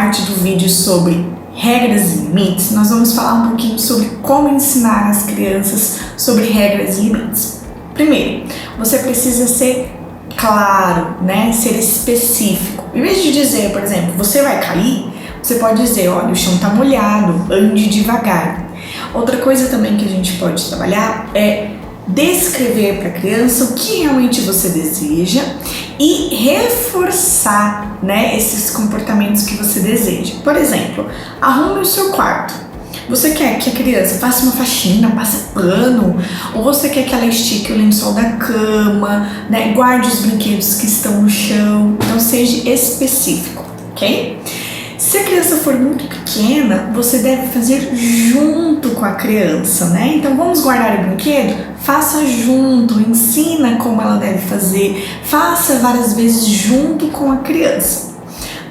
parte do vídeo sobre regras e limites, nós vamos falar um pouquinho sobre como ensinar as crianças sobre regras e limites. Primeiro, você precisa ser claro, né? Ser específico. Em vez de dizer, por exemplo, você vai cair, você pode dizer, olha, o chão tá molhado, ande devagar. Outra coisa também que a gente pode trabalhar é descrever para a criança o que realmente você deseja e reforçar, né, esses comportamentos que você deseja. Por exemplo, arrume o seu quarto. Você quer que a criança faça uma faxina, passe pano, ou você quer que ela estique o lençol da cama, né, guarde os brinquedos que estão no chão. Então seja específico, ok? Se a criança for muito pequena, você deve fazer junto com a criança, né? Então vamos guardar o brinquedo? Faça junto, ensina como ela deve fazer, faça várias vezes junto com a criança.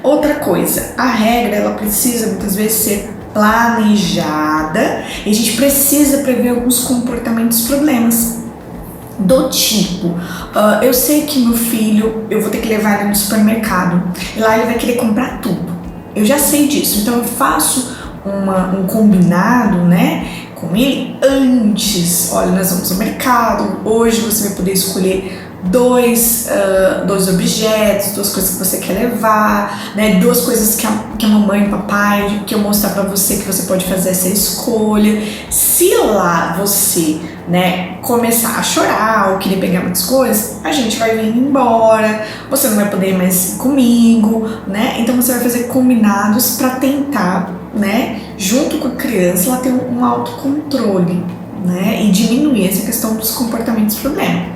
Outra coisa, a regra ela precisa muitas vezes ser planejada e a gente precisa prever alguns comportamentos problemas. Do tipo, eu sei que meu filho, eu vou ter que levar ele no supermercado e lá ele vai querer comprar tudo. Eu já sei disso, então eu faço um combinado, né, com ele antes. Olha, nós vamos ao mercado, hoje você vai poder escolher dois objetos, duas coisas que você quer levar, né, duas coisas que a mamãe e o papai, que eu mostrar pra você que você pode fazer essa escolha. Se lá você, né, começar a chorar ou querer pegar muitas coisas, a gente vai vir embora, você não vai poder ir mais comigo, né, então você vai fazer combinados pra tentar, né, junto com a criança, ela ter um autocontrole, né, e diminuir essa questão dos comportamentos problema.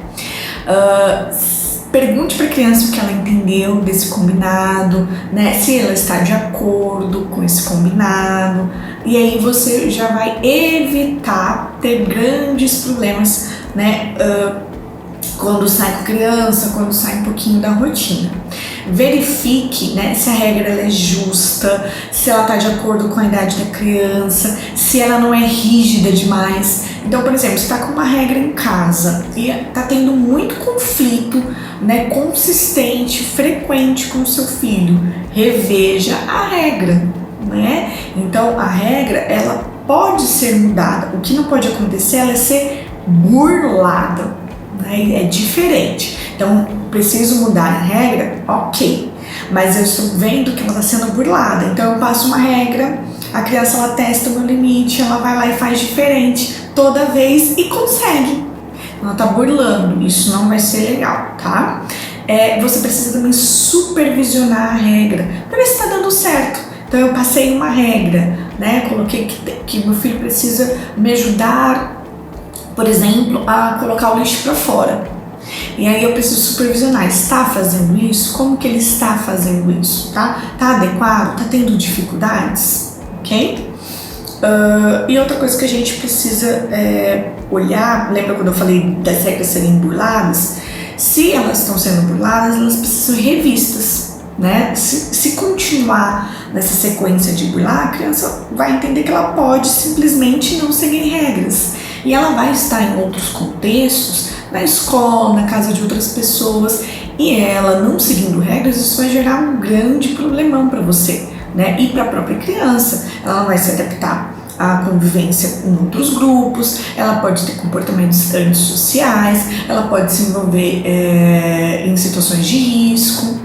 Pergunte para a criança o que ela entendeu desse combinado, né? Se ela está de acordo com esse combinado, e aí você já vai evitar ter grandes problemas, né? Quando sai com a criança, quando sai um pouquinho da rotina. Verifique, né, se a regra ela é justa, se ela está de acordo com a idade da criança, se ela não é rígida demais. Então, por exemplo, você está com uma regra em casa e está tendo muito conflito, né, consistente, frequente com o seu filho, reveja a regra, né? Então, a regra ela pode ser mudada. O que não pode acontecer ela é ser burlada, né? É diferente. Então, preciso mudar a regra? Ok. Mas eu estou vendo que ela está sendo burlada. Então, eu passo uma regra, a criança ela testa o meu limite, ela vai lá e faz diferente toda vez e consegue. Ela está burlando, isso não vai ser legal, tá? Você precisa também supervisionar a regra para ver se está dando certo. Então, eu passei uma regra, né? Coloquei que meu filho precisa me ajudar, por exemplo, a colocar o lixo para fora. E aí eu preciso supervisionar, está fazendo isso? Como que ele está fazendo isso? Tá adequado? Tá tendo dificuldades? Ok? E outra coisa que a gente precisa olhar, lembra quando eu falei das regras serem burladas? Se elas estão sendo burladas, elas precisam ser revistas, né? Se continuar nessa sequência de burlar, a criança vai entender que ela pode simplesmente não seguir regras. E ela vai estar em outros contextos, na escola, na casa de outras pessoas, e ela não seguindo regras, isso vai gerar um grande problemão para você, né? E para a própria criança, ela não vai se adaptar à convivência em outros grupos, ela pode ter comportamentos antissociais, ela pode se envolver em situações de risco.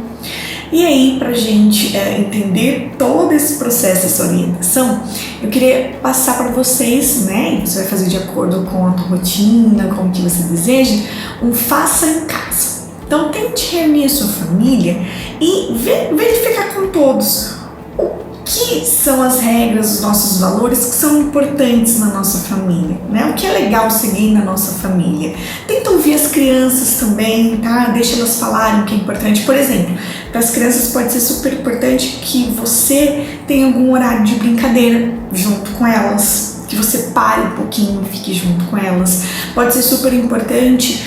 E aí, para a gente entender todo esse processo, essa orientação, eu queria passar para vocês, né, e você vai fazer de acordo com a tua rotina, com o que você deseja, um faça em casa. Então, tente reunir a sua família e verificar com todos o que são as regras, os nossos valores que são importantes na nossa família, né? O que é legal seguir na nossa família. Tenta ouvir as crianças também, tá? Deixa elas falarem o que é importante. Por exemplo, para as crianças pode ser super importante que você tenha algum horário de brincadeira junto com elas, que você pare um pouquinho e fique junto com elas. Pode ser super importante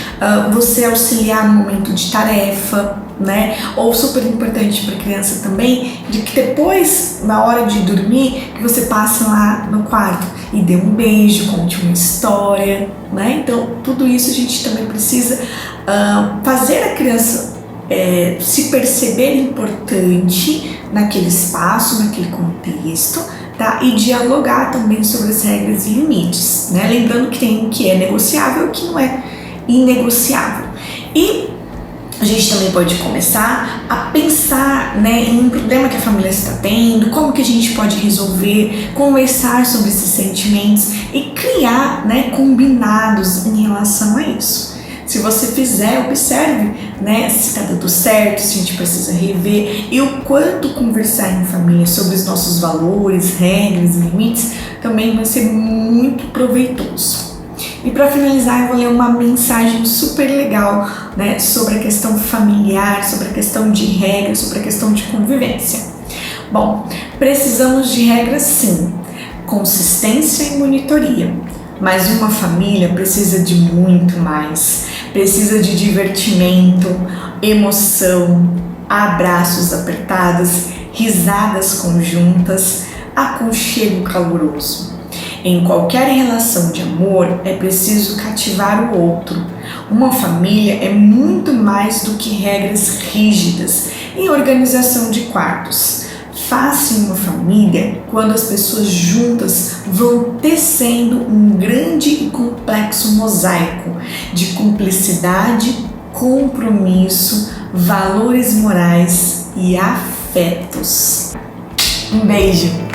você auxiliar no momento de tarefa, né? Ou super importante para a criança também, de que depois, na hora de dormir, que você passe lá no quarto e dê um beijo, conte uma história, né? Então, tudo isso a gente também precisa fazer a criança se perceber importante naquele espaço, naquele contexto, tá? E dialogar também sobre as regras e limites, né? Lembrando que tem o que é negociável e o que não é inegociável. E a gente também pode começar a pensar, né, em um problema que a família está tendo, como que a gente pode resolver, conversar sobre esses sentimentos e criar, né, combinados em relação a isso. Se você fizer, observe, né, se está dando certo, se a gente precisa rever e o quanto conversar em família sobre os nossos valores, regras e limites também vai ser muito proveitoso. E para finalizar, eu vou ler uma mensagem super legal, né, sobre a questão familiar, sobre a questão de regras, sobre a questão de convivência. Bom, precisamos de regras sim, consistência e monitoria, mas uma família precisa de muito mais. Precisa de divertimento, emoção, abraços apertados, risadas conjuntas, aconchego caloroso. Em qualquer relação de amor é preciso cativar o outro. Uma família é muito mais do que regras rígidas e organização de quartos. Fácil uma família quando as pessoas juntas vão tecendo um grande e complexo mosaico de cumplicidade, compromisso, valores morais e afetos. Um beijo!